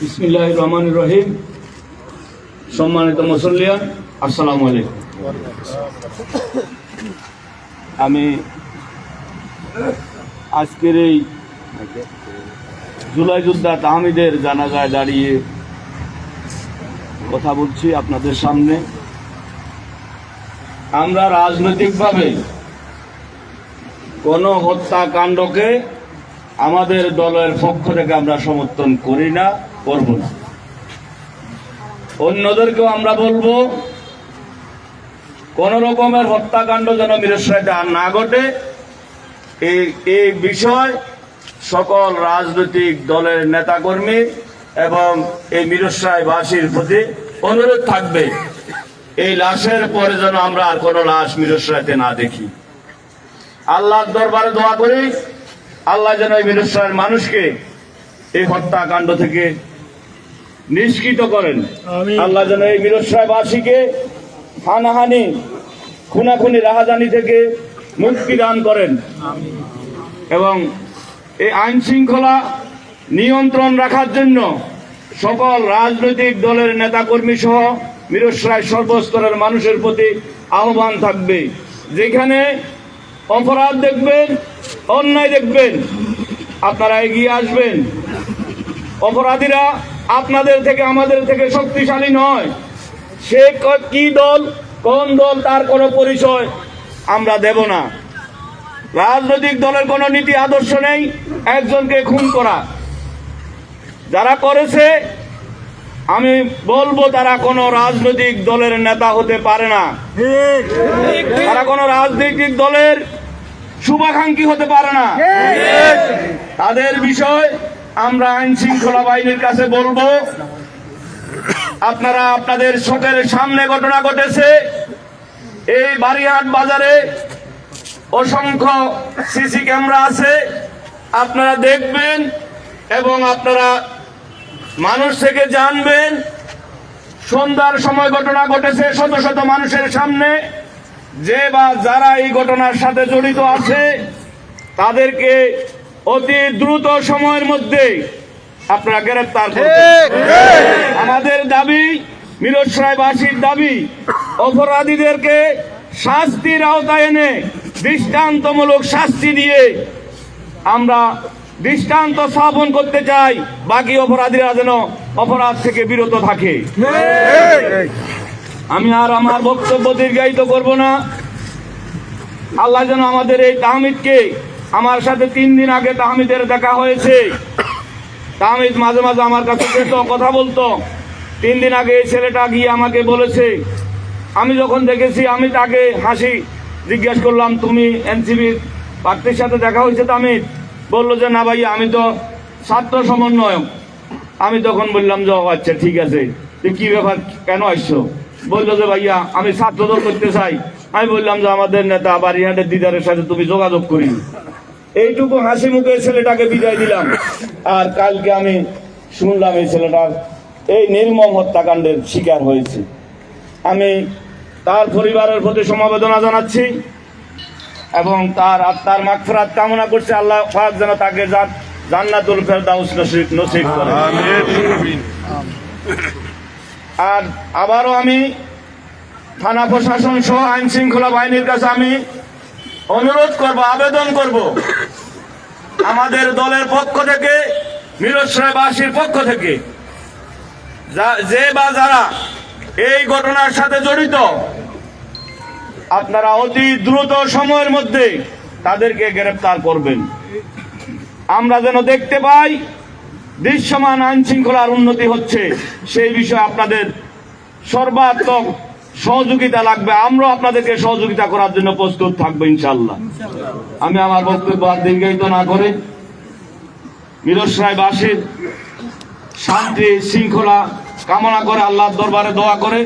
বিসমিল্লাহির রহমানির রহিম। সম্মানিত মুসল্লিয়ান, আসসালামু আলাইকুম। আমি আজকের এই জুলাই যোদ্ধা তাহমিদের জানাজায় দাঁড়িয়ে কথা বলছি আপনাদের সামনে। আমরা রাজনৈতিকভাবে কোনো হত্যাকাণ্ডকে আমাদের দলের পক্ষ থেকে আমরা সমর্থন করি না, করব না। অন্যদেরকেও আমরা বলবো কোন রকমের হত্যাকাণ্ড যেন মিরসরাইতে আর না ঘটে। এই বিষয় সকল রাজনৈতিক দলের নেতাকর্মী এবং এই মিরসরাইবাসীর প্রতি অনুরোধ থাকবে, এই লাশের পরে যেন আমরা আর কোনো লাশ মিরসরাইতে না দেখি। আল্লাহর দরবারে দোয়া করি, আল্লাহ যেন এই মিরসরাইয়ের মানুষকে এই হত্যাকাণ্ড থেকে নিষ্কৃত করেন। আল্লাহ যেন এই মিরসরাইবাসীকে হানাহানি, খুনাখুনি, রাহাজানি থেকে মুক্তি দান করেন এবং এই আইন শৃঙ্খলা নিয়ন্ত্রণ রাখার জন্য সকল রাজনৈতিক দলের নেতাকর্মী সহ মিরসরাই সর্বস্তরের মানুষের প্রতি আহ্বান থাকবে, যেখানে অপরাধ দেখবেন, অন্যায় দেখবেন, আপনারা এগিয়ে আসবেন। অপরাধীরা আপনাদের থেকে আমাদের থেকে শক্তিশালী নয়। সে কি দল, কোন দল, তার কোনো পরিচয় আমরা দেব না। রাজনৈতিক দলের কোনো নীতি আদর্শ নেই একজনকে খুন করা। যারা করেছে আমি বলবো তারা কোনো রাজনৈতিক দলের নেতা হতে পারে না, তারা কোনো রাজনৈতিক দলের শুভাকাঙ্ক্ষী হতে পারে না। তাদের বিষয় আমরা আইন শৃঙ্খলা বাহিনীর কাছে বলবো, আপনারা আপনাদের চোখের সামনে ঘটনা ঘটেছে। এই বারিহাট বাজারে অসংখ্য সিসি ক্যামেরা আছে, আপনারা দেখবেন এবং আপনারা মানুষ থেকে জানবেন। সন্ধ্যার সময় ঘটনা ঘটেছে শত শত মানুষের সামনে। যে বা যারা এই ঘটনার সাথে জড়িত আছে তাদেরকে অতি দ্রুত সময়ের মধ্যে আপনারা গ্রেফতার করবেন। আমাদের দাবি, মিরসরাইবাসীর দাবি, অপরাধীদেরকে শাস্তির আওতায় এনে দৃষ্টান্তমূলক শাস্তি দিয়ে আমরা দৃষ্টান্ত স্থাপন করতে চাই। বাকি অপরাধীরা যেন অপরাধ থেকে বিরত থাকে। আমি আর আমার বক্তব্য দীর্ঘায়িত করব না। আল্লাহ যেন আমাদের এই তাহমিদকে, আমার সাথে 3 দিন আগে তাহমিদের দেখা হয়েছে। তাহমিদ মাঝে মাঝে আমার কাছে যেত, কথা বলতো। 3 দিন আগে এই ছেলেটা গিয়ে আমাকে বলেছে, আমি যখন দেখেছি আমি তাকে হাসি জিজ্ঞেস করলাম, তুমি এনসিবির প্রার্থীর সাথে দেখা হয়েছে? তাহমিদ বললো যে না ভাইয়া, আমি তো ছাত্র সমন্বয়ক। আমি তখন বললাম যে আচ্ছা ঠিক আছে, কি ব্যাপার, কেন আসছো? বললো যে ভাইয়া আমি ছাত্রদল করতে চাই। আমি বললাম যে আমাদের নেতা বারিহাটের দিদারের সাথে তুমি যোগাযোগ করি। এইটুকু হাসি মুখে ছেলেটাকে বিদায় দিলাম। আর কালকে আমি শুনলাম এই ছেলেটা এই নির্মম হত্যাকাণ্ডের শিকার হয়েছে। আমি তার পরিবারের প্রতি সমবেদনা জানাচ্ছি এবং তার আত্মার মাগফিরাত কামনা করছি। আল্লাহ পাক যেন তাকে জান্নাতুল ফেরদাউস নসিব করেন। আর আবারও আমি থানা প্রশাসন সহ আইন শৃঙ্খলা বাহিনীর কাছে আমি অনুরোধ করব, আবেদন করব, আমাদের দলের পক্ষ থেকে, মিরসরাইবাসীর পক্ষ থেকে যে বা যারা এই ঘটনার সাথে জড়িত, আপনারা অতি দ্রুত সময়ের মধ্যে তাদেরকে গ্রেফতার করবেন। আমরা যেন দেখতে পাই দৃশ্যমান আইন শৃঙ্খলার উন্নতি হচ্ছে, সেই বিষয়ে আপনাদের সর্বাত্মক সহযোগিতা লাগবে। আমরাও আপনাদেরকে সহযোগিতা করার জন্য প্রস্তুত থাকবো ইনশাল্লাহ। আমি আমার বক্তব্য আর দীর্ঘায়িত না করে মিরসরাইবাসীর শান্তি শৃঙ্খলা কামনা করে আল্লাহর দরবারে দোয়া করে